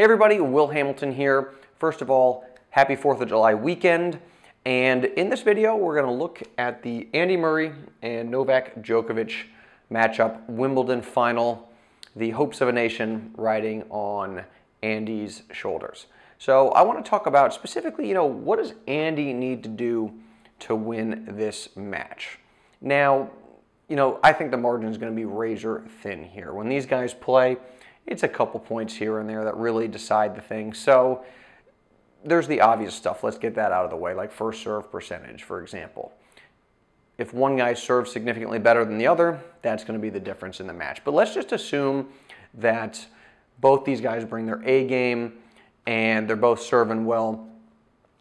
Hey everybody, Will Hamilton here. First of all, happy 4th of July weekend. And in this video, we're going to look at the Andy Murray and Novak Djokovic matchup, Wimbledon final, the hopes of a nation riding on Andy's shoulders. So I want to talk about specifically, what does Andy need to do to win this match? Now, I think the margin is going to be razor thin here. When these guys play, it's a couple points here and there that really decide the thing. So there's the obvious stuff. Let's get that out of the way, like first serve percentage, for example. If one guy serves significantly better than the other, that's going to be the difference in the match. But let's just assume that both these guys bring their A game and they're both serving well.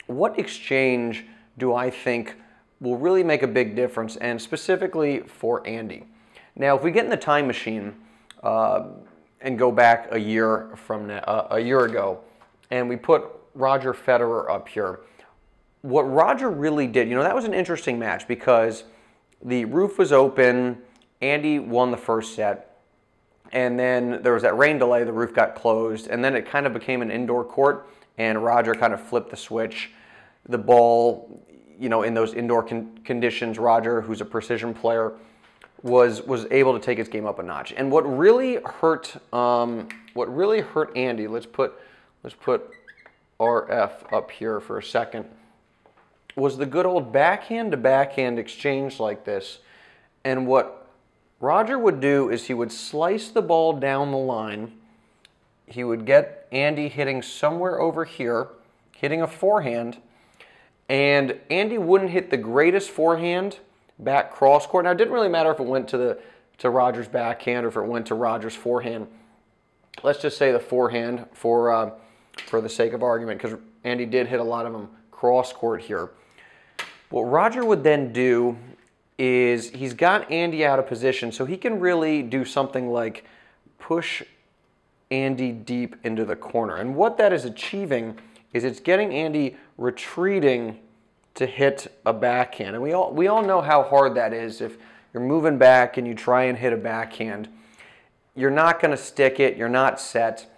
What exchange do I think will really make a big difference, and specifically for Andy? Now, if we get in the time machine and go back a year ago, and we put Roger Federer up here, what Roger really did, that was an interesting match because the roof was open, Andy won the first set, and then there was that rain delay, the roof got closed, and then it kind of became an indoor court, and Roger kind of flipped the switch. The ball, in those indoor conditions, Roger, who's a precision player, was able to take his game up a notch. And what really hurt Andy, let's put RF up here for a second, was the good old backhand to backhand exchange like this. And what Roger would do is he would slice the ball down the line. He would get Andy hitting somewhere over here, hitting a forehand, and Andy wouldn't hit the greatest forehand back cross court. Now, it didn't really matter if it went to Roger's backhand or if it went to Roger's forehand. Let's just say the forehand for the sake of argument, because Andy did hit a lot of them cross court here. What Roger would then do is he's got Andy out of position, so he can really do something like push Andy deep into the corner. And what that is achieving is it's getting Andy retreating to hit a backhand. And we all know how hard that is. If you're moving back and you try and hit a backhand, you're not going to stick it, you're not set.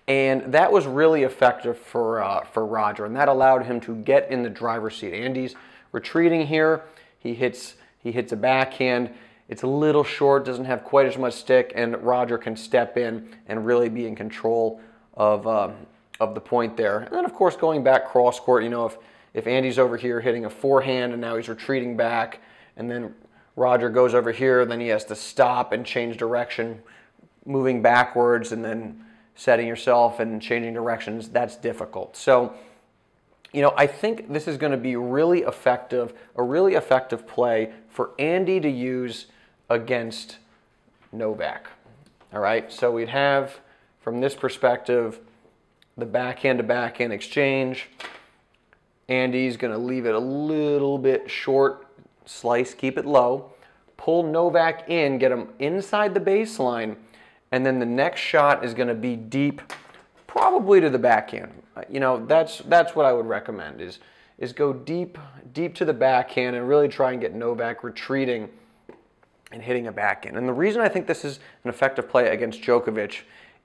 And that was really effective for Roger, and that allowed him to get in the driver's seat. Andy's retreating here, he hits a backhand. It's a little short, doesn't have quite as much stick, and Roger can step in and really be in control of the point there. And then, of course, going back cross court, if Andy's over here hitting a forehand and now he's retreating back, and then Roger goes over here, then he has to stop and change direction, moving backwards and then setting yourself and changing directions, that's difficult. So, I think this is going to be a really effective play for Andy to use against Novak. All right, so we'd have, from this perspective, the backhand to backhand exchange. Andy's going to leave it a little bit short, slice, keep it low, pull Novak in, get him inside the baseline, and then the next shot is going to be deep, probably to the backhand. That's what I would recommend is go deep to the backhand and really try and get Novak retreating and hitting a backhand. And the reason I think this is an effective play against Djokovic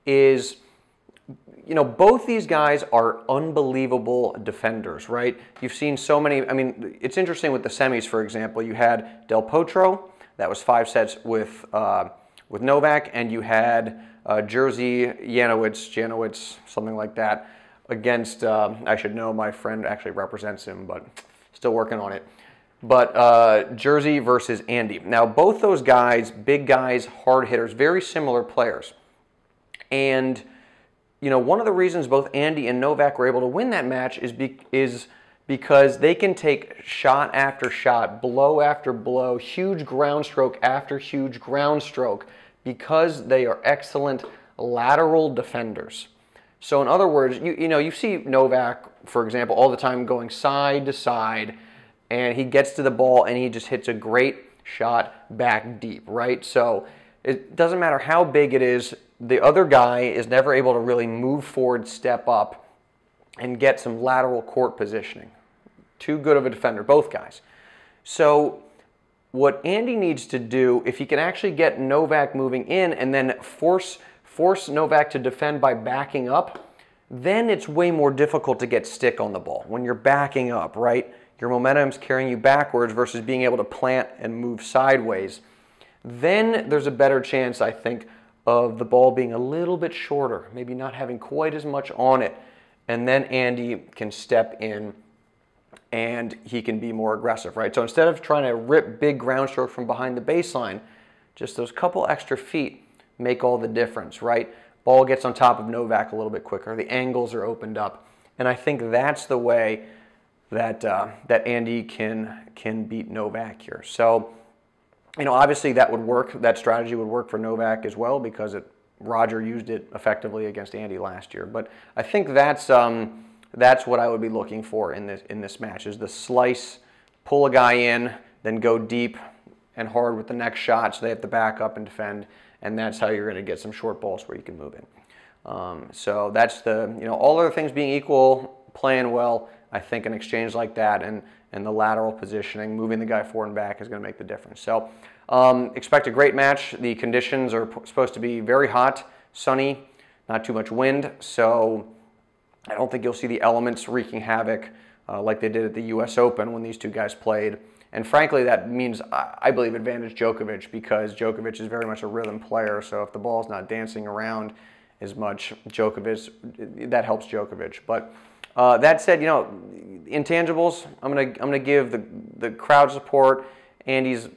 is, both these guys are unbelievable defenders, right? You've seen so many. It's interesting with the semis, for example. You had Del Potro, that was 5 sets with Novak, and you had Jerzy Janowicz, something like that, against, I should know, my friend actually represents him, but still working on it. But Jerzy versus Andy. Now, both those guys, big guys, hard hitters, very similar players. And one of the reasons both Andy and Novak were able to win that match is because they can take shot after shot, blow after blow, huge ground stroke after huge ground stroke, because they are excellent lateral defenders. So in other words, you see Novak, for example, all the time going side to side, and he gets to the ball and he just hits a great shot back deep, right? So it doesn't matter how big it is, the other guy is never able to really move forward, step up, and get some lateral court positioning. Too good of a defender, both guys. So what Andy needs to do, if he can actually get Novak moving in and then force force Novak to defend by backing up, then it's way more difficult to get stick on the ball. When you're backing up, right? Your momentum's carrying you backwards versus being able to plant and move sideways. Then there's a better chance, I think, of the ball being a little bit shorter, maybe not having quite as much on it. And then Andy can step in and he can be more aggressive, right? So instead of trying to rip big ground stroke from behind the baseline, just those couple extra feet make all the difference, right? Ball gets on top of Novak a little bit quicker. The angles are opened up. And I think that's the way that that Andy can beat Novak here. So, you know, obviously that would work. That strategy would work for Novak as well because Roger used it effectively against Andy last year. But I think that's what I would be looking for in this match, is the slice, pull a guy in, then go deep and hard with the next shot, so they have to back up and defend, and that's how you're going to get some short balls where you can move in. So that's all other things being equal, playing well, I think an exchange like that and the lateral positioning, moving the guy forward and back is going to make the difference. So expect a great match. The conditions are supposed to be very hot, sunny, not too much wind, so I don't think you'll see the elements wreaking havoc like they did at the US Open when these two guys played. And frankly, that means, I believe, advantage Djokovic, because Djokovic is very much a rhythm player. So if the ball's not dancing around as much, that helps Djokovic. But that said, intangibles, I'm gonna give the crowd support. Andy's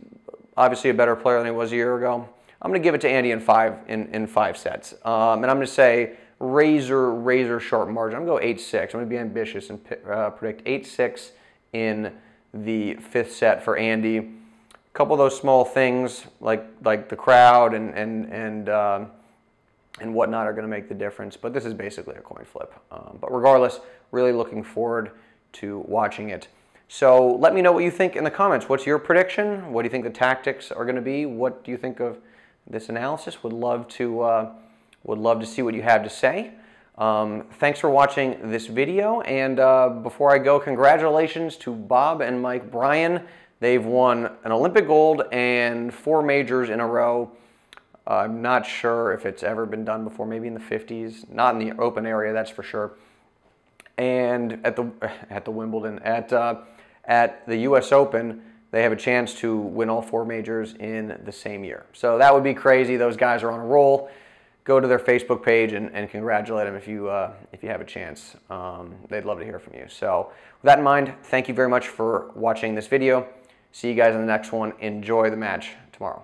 obviously a better player than he was a year ago. I'm gonna give it to Andy in five sets. And I'm gonna say razor sharp margin. I'm gonna go 8-6. I'm gonna be ambitious and predict 8-6 in the fifth set for Andy. A couple of those small things like the crowd and whatnot are going to make the difference, but this is basically a coin flip. But regardless, really looking forward to watching it. So let me know what you think in the comments. What's your prediction? What do you think the tactics are going to be? What do you think of this analysis? Would love to see what you have to say. Thanks for watching this video, and before I go, congratulations to Bob and Mike Bryan. They've won an Olympic gold and 4 majors in a row. I'm not sure if it's ever been done before, maybe in the 50s, not in the open area, that's for sure. And at the Wimbledon, at the US Open, they have a chance to win all 4 majors in the same year. So that would be crazy. Those guys are on a roll. Go to their Facebook page and congratulate them if you have a chance. They'd love to hear from you. So with that in mind, thank you very much for watching this video. See you guys in the next one. Enjoy the match tomorrow.